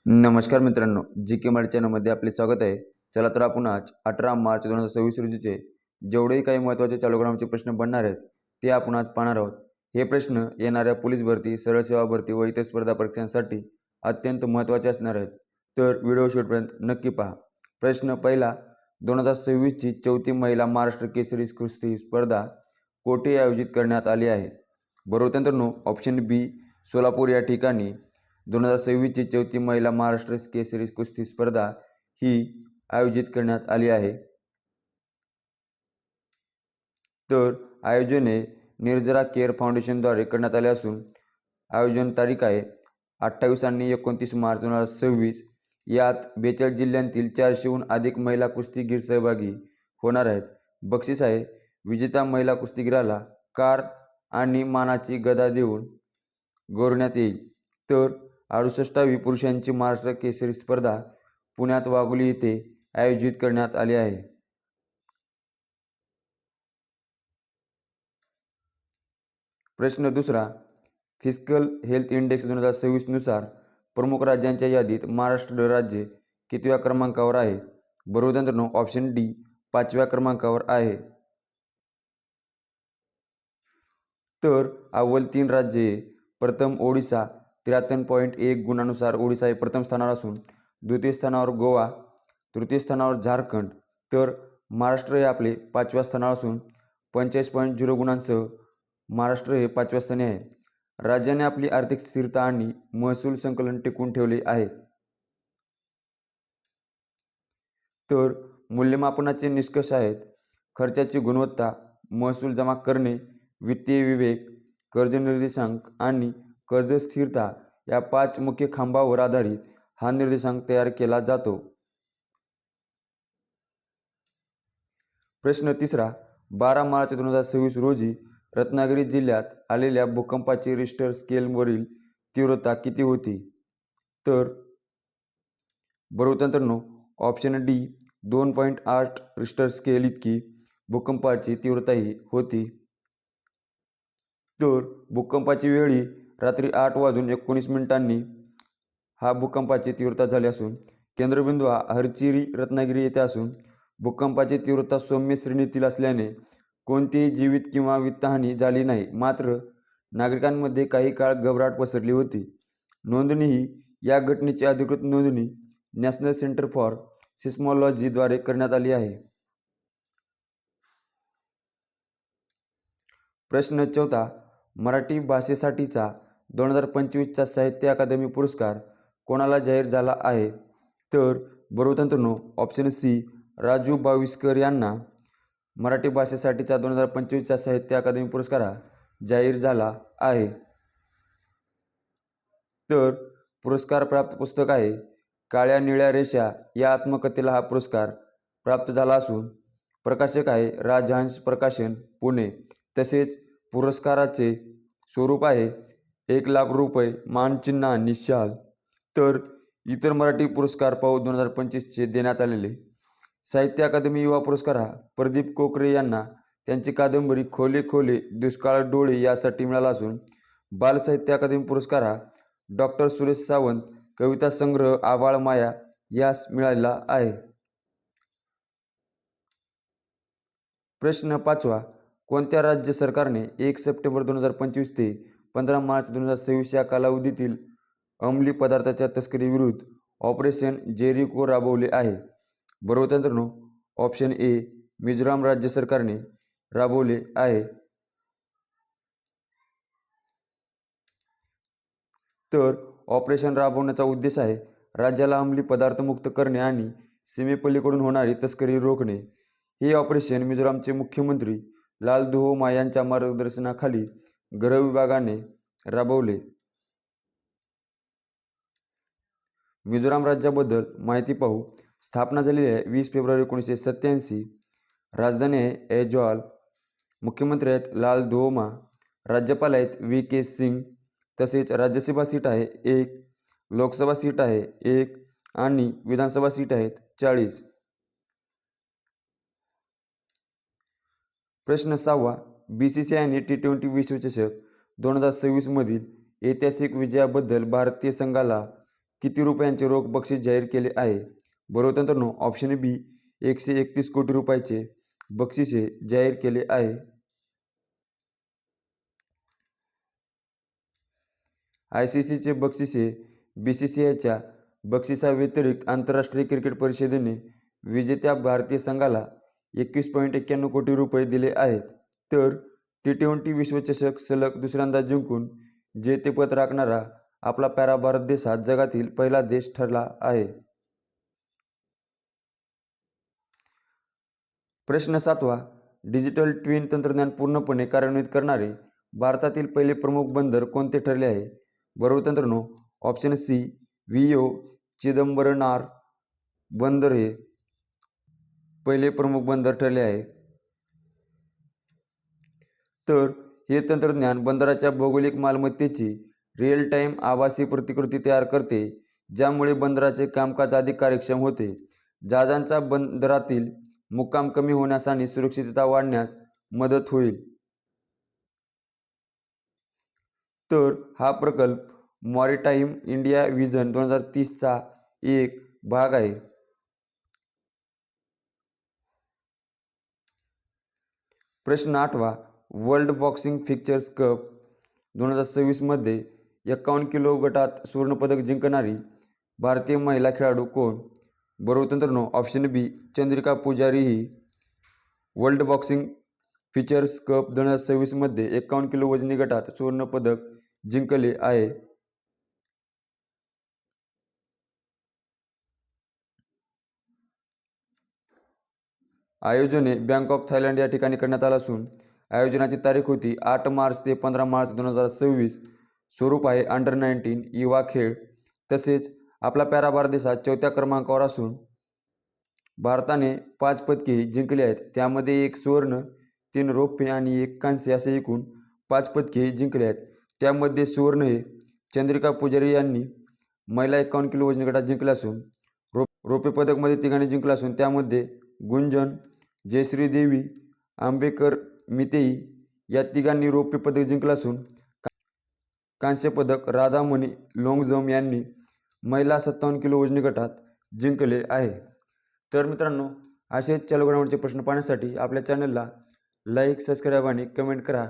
नमस्कार मित्रांनो, जी के मराठी चॅनलमध्ये आपले स्वागत आहे. चला तर आपण आज 18 मार्च 2026 रोजीचे जेवढेही काही महत्त्वाचे चालू घडामोडीचे प्रश्न बनणार आहेत ते आपण आज पाहणार आहोत. हे प्रश्न येणाऱ्या पोलीस भरती, सरळ सेवा भरती व इतर स्पर्धा परीक्षांसाठी अत्यंत महत्त्वाचे असणार आहेत. तर व्हिडिओ शेवटपर्यंत नक्की पहा. प्रश्न पहिला, 2026ची चौथी महिला महाराष्ट्र केसरी कुस्ती स्पर्धा कोठे आयोजित करण्यात आली आहे? बरोबर मित्रांनो, ऑप्शन बी सोलापूर या ठिकाणी 2026ची चौथी महिला महाराष्ट्र केसरी कुस्ती स्पर्धा ही आयोजित करण्यात आली आहे. तर आयोजन हे निर्जरा केअर फाउंडेशनद्वारे करण्यात आले असून आयोजन तारीख आहे 28 आणि 29 मार्च 2026. यात 42 जिल्ह्यांतील 400हून अधिक महिला कुस्तीगीर सहभागी होणार आहेत. बक्षीस आहे, विजेता महिला कुस्तीगीराला कार आणि मानाची गदा देऊन गौरवण्यात येईल. तर 68वी पुरुषांची महाराष्ट्र केसरी स्पर्धा पुण्यात वाघोली येथे आयोजित करण्यात आली आहे. प्रश्न दुसरा, फिजिकल हेल्थ इंडेक्स 2026 नुसार प्रमुख राज्यांच्या यादीत महाराष्ट्र राज्य कितव्या क्रमांकावर आहे? बरोबर मित्रांनो, ऑप्शन डी 5व्या क्रमांकावर आहे. तर अव्वल 3 राज्ये, प्रथम ओडिशा 73.1 गुणांनुसार ओडिशा हे प्रथम स्थानावर असून द्वितीय स्थानावर गोवा, तृतीय स्थानावर झारखंड, तर महाराष्ट्र हे आपले 5व्या स्थानावर असून 45.0 गुणांसह महाराष्ट्र हे 5व्या स्थानी आहे. राज्याने आपली आर्थिक स्थिरता आणि महसूल संकलन टिकवून ठेवले आहे. तर मूल्यमापनाचे निष्कर्ष आहेत: खर्चाची गुणवत्ता, महसूल जमा करणे, वित्तीय विवेक, कर्ज निर्देशांक आणि कर्ज स्थिरता या 5 मुख्य खांबावर आधारित हा निर्देशांक तयार केला जातो. प्रश्न तिसरा, 12 मार्च 2026 रोजी रत्नागिरी जिल्ह्यात आलेल्या भूकंपाची रिश्टर स्केलवरील तीव्रता किती होती? तर बरोबर मित्रांनो, ऑप्शन डी 2.8 रिश्टर स्केल इतकी भूकंपाची तीव्रता ही होती. तर भूकंपाची वेळी रात्री 8:19 हा भूकंपाची तीव्रता झाली असून केंद्रबिंदू हा हरचिरी रत्नागिरी येथे असून भूकंपाची तीव्रता सौम्य श्रेणीतील असल्याने कोणतीही जीवित किंवा वित्तहानी झाली नाही. मात्र नागरिकांमध्ये काही काळ घबराट पसरली होती. नोंदणी ही या घटनेची अधिकृत नोंदणी नॅशनल सेंटर फॉर सिस्मॉलॉजीद्वारे करण्यात आली आहे. प्रश्न चौथा, मराठी भाषेसाठीचा 2025चा साहित्य अकादमी पुरस्कार कोणाला जाहीर झाला आहे? तर बरोबर मित्रांनो, ऑप्शन सी राजू बाविस्कर यांना मराठी भाषेसाठीचा 2025चा साहित्य अकादमी पुरस्कार जाहीर झाला आहे. तर पुरस्कार प्राप्त पुस्तक आहे काळ्या निळ्या रेषा या आत्मकथेला हा पुरस्कार प्राप्त झाला असून प्रकाशक आहे राजहंस प्रकाशन, पुणे. तसेच पुरस्काराचे स्वरूप आहे 1,00,000 रुपये, मानचिन्ह आणि शाल. तर इतर मराठी पुरस्कार पाहू 2025चे देण्यात आलेले साहित्य अकादमी युवा पुरस्कार हा प्रदीप कोकरे यांना त्यांची कादंबरी खोले खोले दुष्काळ डोळे यासाठी मिळाला असून बालसाहित्य अकादमी पुरस्कार हा डॉक्टर सुरेश सावंत कविता संग्रह आभाळ माया यास मिळालेला आहे. प्रश्न पाचवा, कोणत्या राज्य सरकारने 1 सप्टेंबर 2025 ते 15 मार्च 2026 या कालावधीतील अंमली पदार्थाच्या तस्करीविरुद्ध ऑपरेशन जेरिको राबवले आहे? बरोबर मित्रांनो, ऑप्शन ए मिझोराम राज्य सरकारने राबवले आहे. तर ऑपरेशन राबवण्याचा उद्देश आहे राज्याला अंमली पदार्थ मुक्त करणे आणि सीमेपलीकडून होणारी तस्करी रोखणे. हे ऑपरेशन मिझोरामचे मुख्यमंत्री लालधुओमा यांच्या मार्गदर्शनाखाली गृह विभागाने राबवले. मिझोराम राज्याबद्दल माहिती पाहू. स्थापना झालेली आहे 20 फेब्रुवारी 1987. राजधानी आहे ऐझॉल. मुख्यमंत्री आहेत लालधुओमा. राज्यपाल आहेत VK सिंग. तसेच राज्यसभा सीट आहे 1, लोकसभा सीट आहे 1 आणि विधानसभा सीट आहेत 40. प्रश्न 6वा, BCCIने T20 विश्वचषक 2026 मधील ऐतिहासिक विजयाबद्दल भारतीय संघाला किती रुपयांचे रोख बक्षीस जाहीर केले आहे? बरोबर मित्रांनो, ऑप्शन बी 131 कोटी रुपयाचे बक्षिसे जाहीर केले आहे. ICCचे बक्षिसे BCCIच्या बक्षिसाव्यतिरिक्त आंतरराष्ट्रीय क्रिकेट परिषदेने विजेत्या भारतीय संघाला 21.91 कोटी रुपये दिले आहेत. तर T20 विश्वचषक सलग दुसऱ्यांदा जिंकून जेतेपद राखणारा आपला पॅरा भारत देश हा जगातील पहिला देश ठरला आहे. प्रश्न 7वा, डिजिटल ट्विन तंत्रज्ञान पूर्णपणे कार्यान्वित करणारे भारतातील पहिले प्रमुख बंदर कोणते ठरले आहे? बरोबर मित्रांनो, ऑप्शन सी VO चिदंबरनार बंदर हे पहिले प्रमुख बंदर ठरले आहे. तर हे तंत्रज्ञान बंदराच्या भौगोलिक मालमत्तेची रिअल टाईम आभासी प्रतिकृती तयार करते, ज्यामुळे बंदराचे कामकाज अधिक कार्यक्षम होते. जहाजांचा बंदरातील मुक्काम कमी होण्यास आणि सुरक्षितता वाढण्यास मदत होईल. तर हा प्रकल्प मॅरिटाईम इंडिया व्हिजन 2030चा एक भाग आहे. प्रश्न 8वा, वर्ल्ड बॉक्सिंग फिक्चर्स कप 2026 मध्ये 51 किलो गटात सुवर्णपदक जिंकणारी भारतीय महिला खेळाडू कोण? बरोबर मित्रांनो, ऑप्शन बी चंद्रिका पुजारी ही वर्ल्ड बॉक्सिंग फिक्चर्स कप 2026 मध्ये 51 किलो वजनी गटात सुवर्णपदक जिंकले आहे. आयोजन बँकॉक थायलंड या ठिकाणी करण्यात आलं असून आयोजनाची तारीख होती 8 मार्च ते 15 मार्च 2026. स्वरूप आहे अंडर-19 युवा खेळ. तसेच आपला पॅरा भारत देश 4थ्या क्रमांकावर असून भारताने 5 पदके जिंकली आहेत. त्यामध्ये 1 सुवर्ण, 3 रौप्य आणि 1 कांस्य असे एकूण 5 पदके जिंकली आहेत. त्यामध्ये सुवर्ण हे चंद्रिका पुजारी यांनी महिला 51 किलो वजनी गटात जिंकले असून रौप्य पदकमध्ये तिघांनी जिंकलं असून त्यामध्ये गुंजन, जयश्री देवी, आंबेकर मितेई या तिघांनी रौप्य पदक जिंकलं असून कांस्य पदक राधामणी लोंगजम यांनी महिला 57 किलो वजनी गटात जिंकले आहे. तर मित्रांनो, असेच चालू घडामोडीचे प्रश्न पाहण्यासाठी आपल्या चॅनलला लाईक, सबस्क्राईब आणि कमेंट करा.